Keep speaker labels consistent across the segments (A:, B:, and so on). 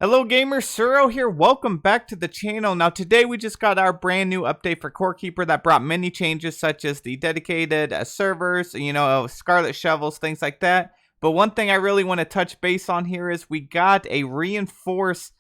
A: Hello gamers, Suro here. Welcome back to the channel. Now today we just got our brand new update for Core Keeper that brought many changes such as the dedicated servers, Scarlet Shovels, things like that. But one thing I really want to touch base on here is we got a reinforced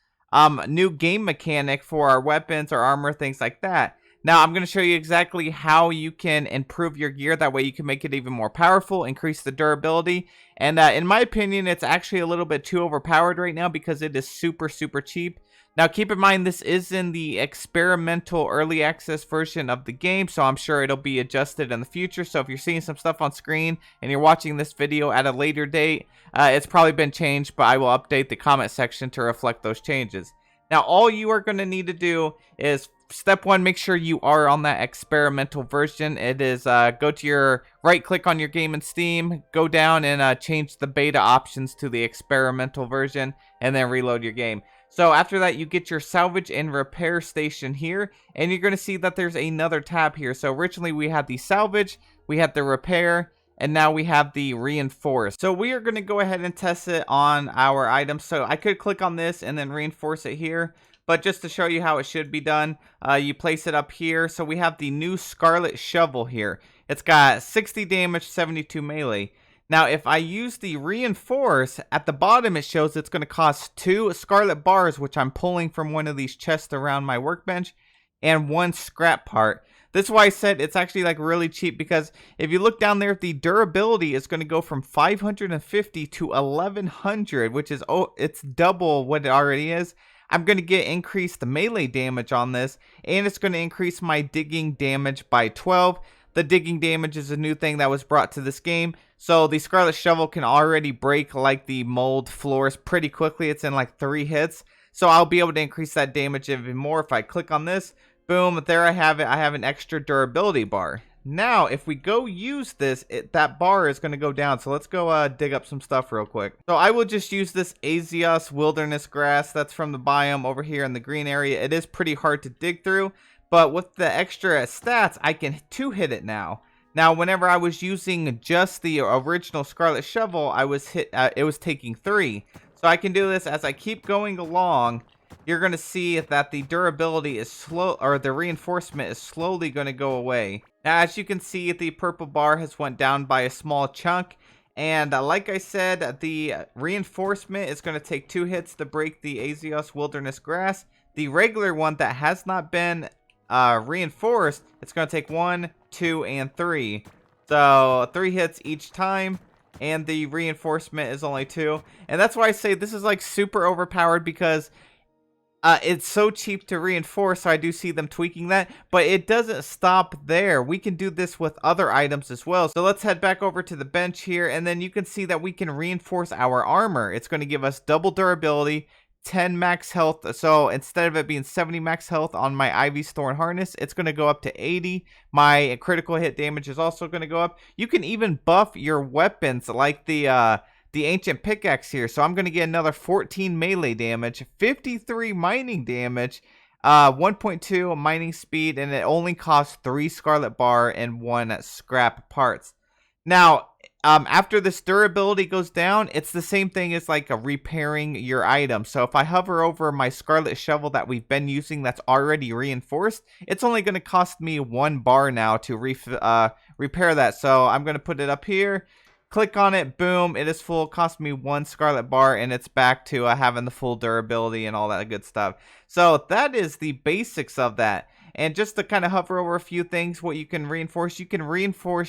A: new game mechanic for our weapons or armor, things like that. Now I'm going to show you exactly how you can improve your gear. That way you can make it even more powerful, increase the durability. And in my opinion, it's actually a little bit too overpowered right now because it is super cheap. Now keep in mind this is in the experimental early access version of the game, so I'm sure it'll be adjusted in the future. So if you're seeing some stuff on screen and you're watching this video at a later date, it's probably been changed, but I will update the comment section to reflect those changes. Now all you are going to need to do is step one, make sure you are on that experimental version. It is go to your right click on your game in Steam, go down and change the beta options to the experimental version, and then reload your game. So after that, you get your salvage and repair station here, and you're going to see that there's another tab here. So originally we had the salvage, we had the repair, and now we have the reinforce. So we are going to go ahead and test it on our items. So I could click on this and then reinforce it here. But just to show you how it should be done, you place it up here. So we have the new Scarlet Shovel here. It's got 60 damage, 72 melee. Now, if I use the reinforce, at the bottom it shows it's going to cost 2 Scarlet Bars, which I'm pulling from one of these chests around my workbench, and 1 scrap part. This is why I said it's actually like really cheap, because if you look down there, the durability is going to go from 550 to 1100, which is, it's double what it already is. I'm going to get increased melee damage on this, and it's going to increase my digging damage by 12. The digging damage is a new thing that was brought to this game, so the Scarlet Shovel can already break like the mold floors pretty quickly. It's in like 3 hits, so I'll be able to increase that damage even more. If I click on this, boom, there I have it. I have an extra durability bar. Now, if we go use this, that bar is going to go down. So let's go dig up some stuff real quick. So I will just use this Azios wilderness grass. That's from the biome over here in the green area. It is pretty hard to dig through, but with the extra stats, I can 2-hit it now. Now, whenever I was using just the original Scarlet Shovel, I was it was taking 3. So I can do this as I keep going along. You're going to see that the durability is slow, or the reinforcement is slowly going to go away. Now, as you can see, the purple bar has went down by a small chunk. And like I said, the reinforcement is going to take 2 hits to break the Azios wilderness grass. The regular one that has not been reinforced, it's going to take 1, 2, and 3. So 3 hits each time. And the reinforcement is only 2. And that's why I say this is like super overpowered, because it's so cheap to reinforce, so I do see them tweaking that, but it doesn't stop there. We can do this with other items as well. So let's head back over to the bench here, and then you can see that we can reinforce our armor. It's going to give us double durability, 10 max health. So instead of it being 70 max health on my Ivy's Thorn Harness, it's going to go up to 80. My critical hit damage is also going to go up. You can even buff your weapons like the ancient pickaxe here. So I'm going to get another 14 melee damage, 53 mining damage, 1.2 mining speed, and it only costs 3 scarlet bar and 1 scrap parts. Now, after this durability goes down, it's the same thing as like repairing your item. So if I hover over my Scarlet Shovel that we've been using that's already reinforced, it's only going to cost me 1 bar now to repair that. So I'm going to put it up here. Click on it, boom, it is full, cost me 1 scarlet bar, and it's back to having the full durability and all that good stuff. So that is the basics of that. And just to kind of hover over a few things, what you can reinforce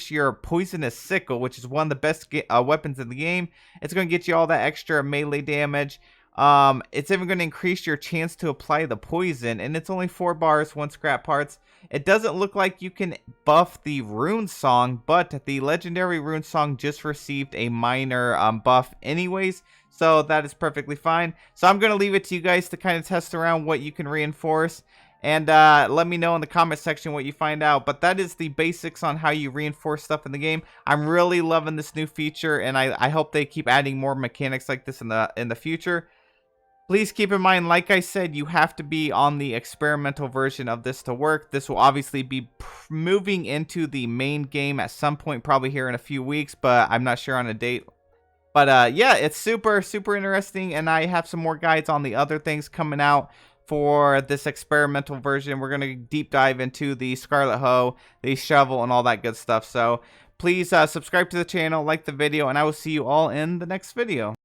A: your poisonous sickle, which is one of the best weapons in the game. It's going to get you all that extra melee damage. It's even going to increase your chance to apply the poison, and it's only 4 bars, 1 scrap parts. It doesn't look like you can buff the rune song, but the legendary rune song just received a minor buff anyways, so that is perfectly fine. So I'm going to leave it to you guys to kind of test around what you can reinforce, and let me know in the comment section what you find out. But that is the basics on how you reinforce stuff in the game. I'm really loving this new feature, and I hope they keep adding more mechanics like this in the future. Please keep in mind, like I said, you have to be on the experimental version of this to work. This will obviously be moving into the main game at some point, probably here in a few weeks, but I'm not sure on a date. But yeah, it's super, super interesting, and I have some more guides on the other things coming out for this experimental version. We're going to deep dive into the Scarlet Hoe, the shovel, and all that good stuff. So please subscribe to the channel, like the video, and I will see you all in the next video.